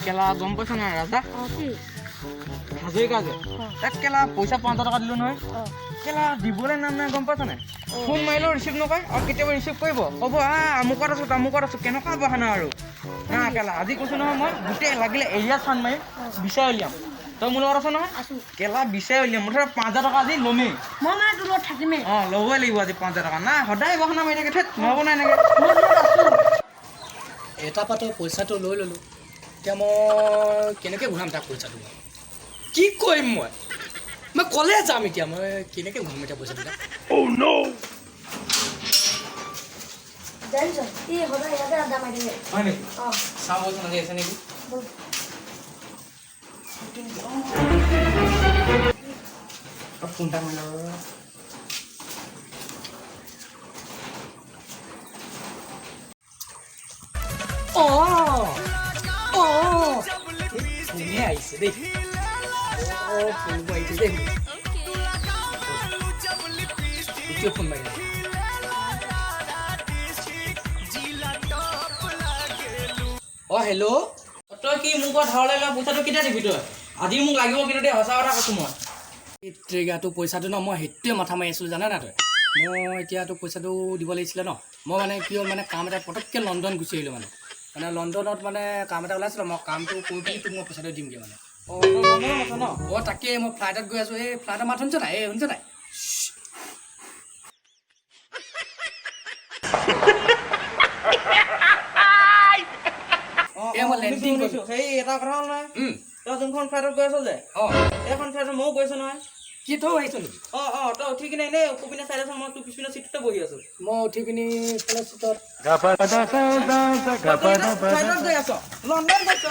কেলা গম পাইছ না ৰাজা কি হাজৰিকা যে তাক কেলা পইচা 5,000 টকা দিলোঁ নহয় কেলা দিবলৈ নাম নাই গম পাইছ নাই ফোন মাৰিলেও ৰিচিভ নকৰে আৰু কেতিয়াবা ৰিচিভ কৰিব ক'ব আমুকত আছোঁ তামুকত আছোঁ কেনেকুৱা বাহানা আৰু না কেলা আজি কৈছোঁ নহয় মই গোটেই লাগিলে এৰিয়া চান মাৰিম বিচাৰি উলিয়াম তই মোৰ লগত আছ নহয় কেলা বিচাৰি উলিয়াম মুঠতে 5,000 টকা আজি ল'মেই মই মানে তোৰ লগত থাকিমেই ল'বই লাগিব আজি 5,000 টকা না সদায় বাহানা মাৰি থাকে ঠেত নহ'ব নাই এনেকৈ এটা পাতৰ পইচাটো লৈ ল'লোঁ এতিয়া মই কেনেকৈ ঘূৰাম তাক পইচাটো কি কৰিম মই ক'লে যাম এতিয়া মই কেনেকৈ ঘূৰাম এতিয়া পইচাটো জানিছ ই সদায় ইয়াতে আড্ডা মাৰি থাকে হয় নেকি চাবচোন আজি আছে নেকি ফোনটা মাৰি কোনে আহিছে দেই ফোনটো আহিছে দেই এতিয়া ফোন মাৰিলে হেল্ল' তই কি মোৰ পৰা ধাৰলৈ লোৱা পইচাটো কেতিয়া দিবি তই আজি মোক লাগিব কিন্তু দেই সঁচা কথা কৈছোঁ মই এই ট্ৰেগাৰটো পইচাটো ন মই সেইটোৱে মাথা মাৰি আছিলোঁ জানা না তই মই এতিয়াতো পইচাটো দিব লাগিছিলে ন মই মানে কি হ'ল মানে কাম এটা পটককৈ লণ্ডন গুচি আহিলোঁ মানে লণ্ডনত মানে কাম এটা ওলাইছিলোঁ মই কামটো কৰি পিনি তোক মই পইচাটো দিমগৈ মানে তাকে মই ফ্লাইটত গৈ আছোঁ এই ফ্লাইটৰ মাত শুনিছ নাই শুনিছ নাই মই লেণ্ডিং কৰিছোঁ সেই এটা কথা হ'ল নহয় তই যোনখন ফ্লাইটত গৈ আছ যে এইখন ফ্লাইটত ময়ো গৈছোঁ নহয় কি তই আহিছ নেকি তই উঠি কিনে এনেই ওপৰপিনে চাই আছ মই তোৰ পিছপিনে চিটতে বহি আছোঁ মই উঠি পিনি চিটত ফ্লাইটত গৈ আছ লণ্ডন গৈছ